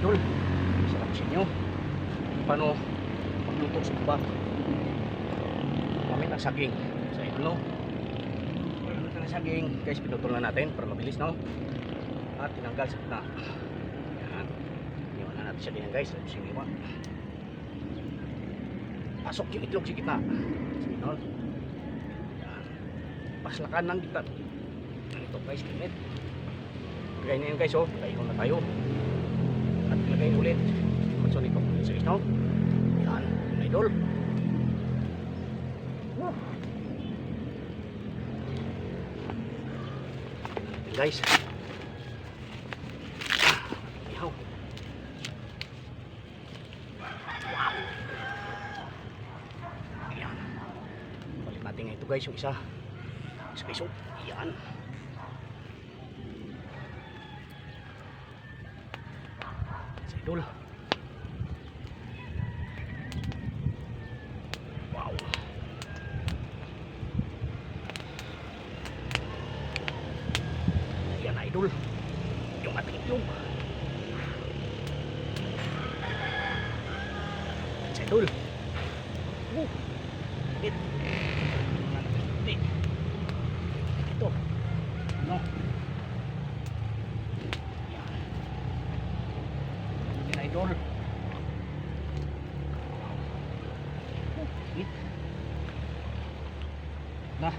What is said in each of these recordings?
idol. Sarap sa inyo. Paano magluto sa baba? Gamit ang saging sa idol, no? Gamit ang saging, guys, pinutol na natin para mabilis, no? At tinanggal sa gitna. Yan. Iwan na natin siya din, guys. Siniwa. Pasok yung itlog sa gitna. Sinol. Yan. Paslakan ng gitna. Ito, guys, kinit. Lagay na yun, guys, oh. Lagay na tayo. At lagay ulit. Magsulit ko sa gitna. Yan. Yung idol. Guys, ihaw. Wow. Ayan. Balik natin nga ito, guys, yung isa. Guys, oh. Ayan. Sa idol. Wow. Ayan na, idol. Yung ating itlog. Sa idol. Bit. Hindi. Ito. Ano? Ayan. Ayan na, idol. Bit. Na.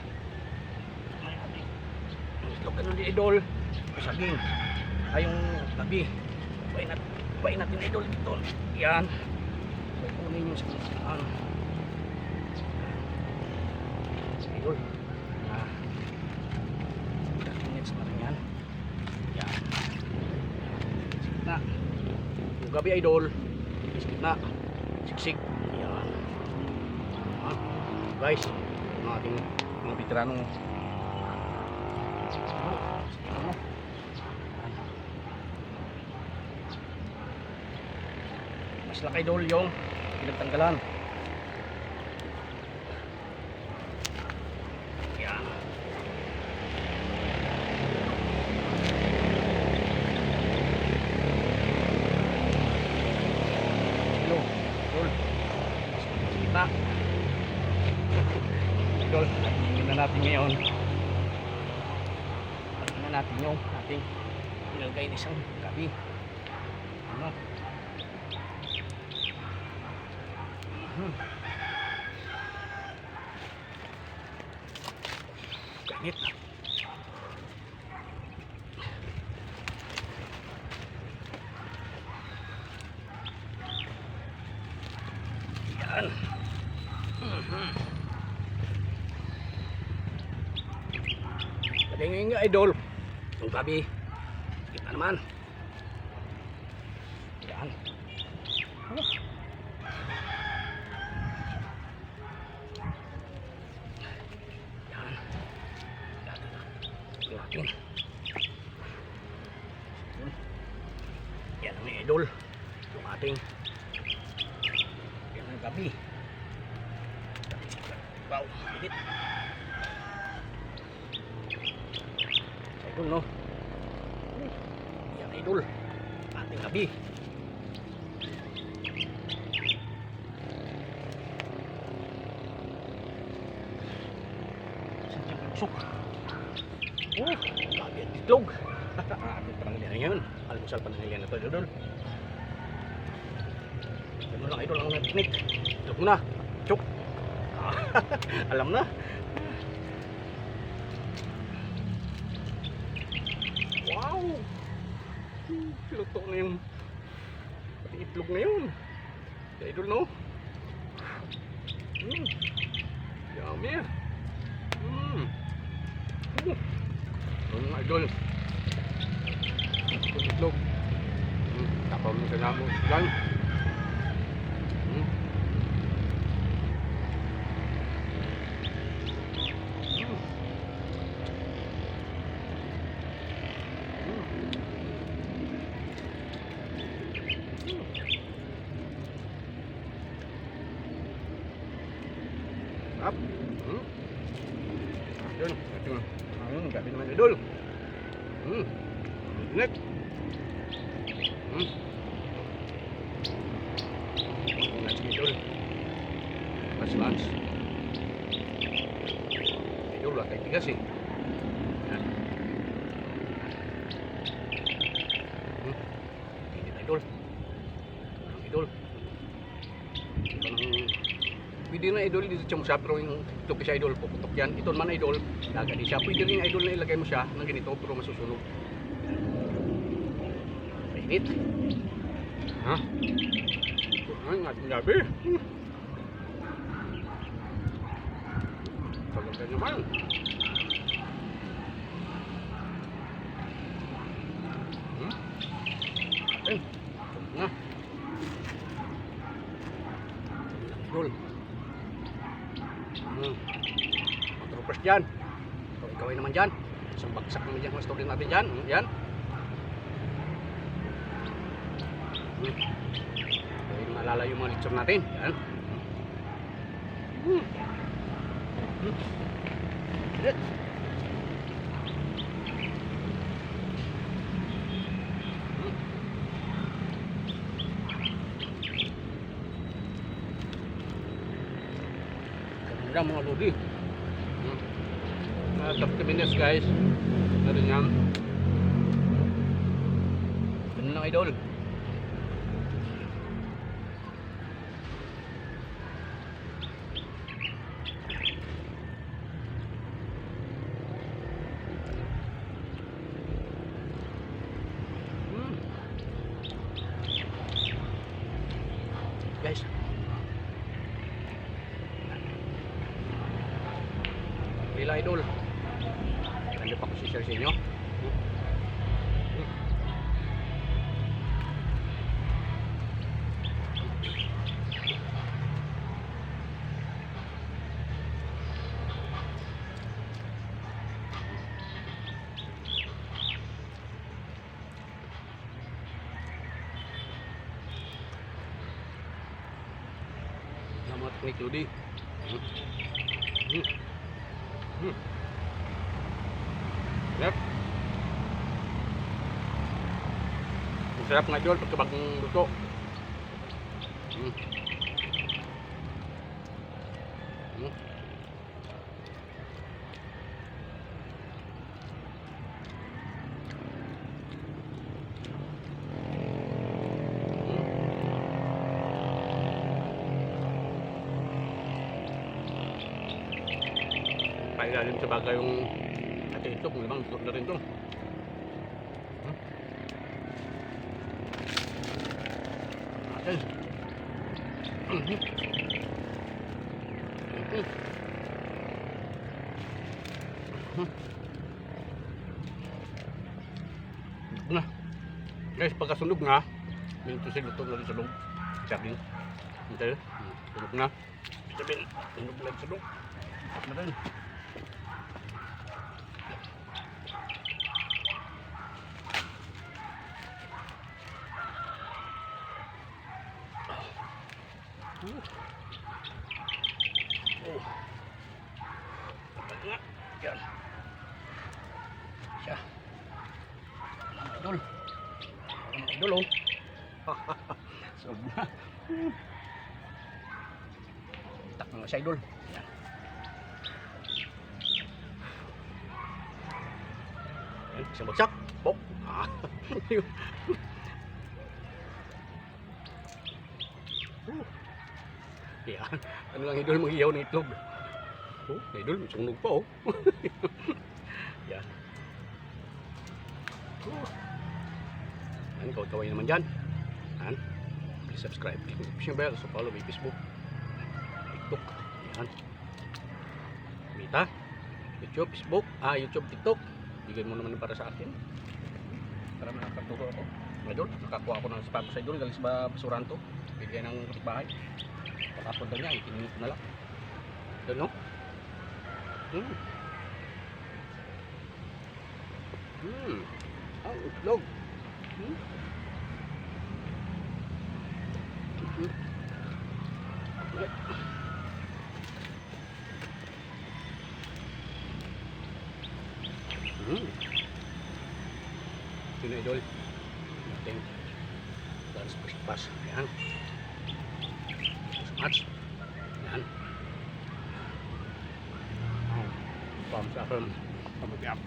Itlog ka nun di, idol. Saging. Ay, yung tabi. Bayin natin, idol, dito. Yan. Kunin yung saging. Idol. 30 minutes na rin yan. Yan. Sikit na. Yung gabi, idol. Sikit na. Siksik. Yan. Guys, mga ating mga veteranong mas laki idol yung pinagtanggalan. Yan. Hello, idol. Kita. Idol, tingnan na natin ngayon. Tingnan natin yung ating nilagay na isang gabi. Ano? Ganit. Yan. Padingin nga, idol. Yung gabi. Kita naman. Yan. Natin. Yan ang idol. Yung ating yan ang gabi. Wow, edit. Idol, no? Yan idol. Ating gabi. Saan pagsok? Oh, babi at itlog. Ating panangilihan ngayon. Almusal panangilihan na ito, idol. Ano lang, idol, ang teknik. Itlog mo na. Chok. Alam na. Wow. Piluto na yung pati itlog na yun. Idol, no? Yummy. Idol. Itlog. Tapos mo sa namo. Yan. Up. Yun. Ayun, gabi naman, idol. Next. Tigas eh. Yan. Init idol. Ang idol. Ito ng pwede na idol dito siya mo siya, pero yung ito siya idol, puputok yan. Ito naman idol, daga di siya. Pwede rin idol na ilagay mo siya ng ganito, pero masusunog. Mainit. Ha? Ay, nga ating gabi. Talaga naman. Ay, na. Idol. Matrupas dyan. Gawin naman dyan. Isang bagsak naman dyan. Mas tuloy natin dyan. Yan. Gawin malala yung mga litsyon natin. Yan. Ganda mga lodi. 30 minutes guys. Meron yan. Ganun lang idol. Guys. Bila idol. Ano pa ko si-share sa inyo? Mga teknik lodi. Yep. Masarap nga idol pagka bagong luto. Pailalim sa bagay yung ating ito, kung limang na rin ito. Okay. Na. Guys, pagkasunog nga, minto sila ito na rin sa loob. Sabi, hintayin. Sunog na. Sabi, sunog na rin sa loob. Na rin. Nga. Yan. Siya. Idol. Idol oh. Sobra. Tak mga siya idol. Yan. Yan. Isang bagsak. Bok. Yan. Ano lang idol mag-iyaw ng itlog. Oh, idol, sunog pa oh. Yan. Yan, kaway naman dyan. Yan. Please subscribe. Click the notification bell. So follow me Facebook. TikTok. Yan. Mita. YouTube, Facebook. YouTube, TikTok. Bigay mo naman para sa akin. Para makakaturo ako. Idol, nakakuha ako ng sapatos sa idol. Galing sa basuran to. Bigay ng kapitbahay. Pagkapunta niya, itinunod ko na lang. Idol, no? Ang itlog. Ito na idol. Ating dance pas. Ayan. Match. Ayan. Thumbs up. Firm. Thumbs up.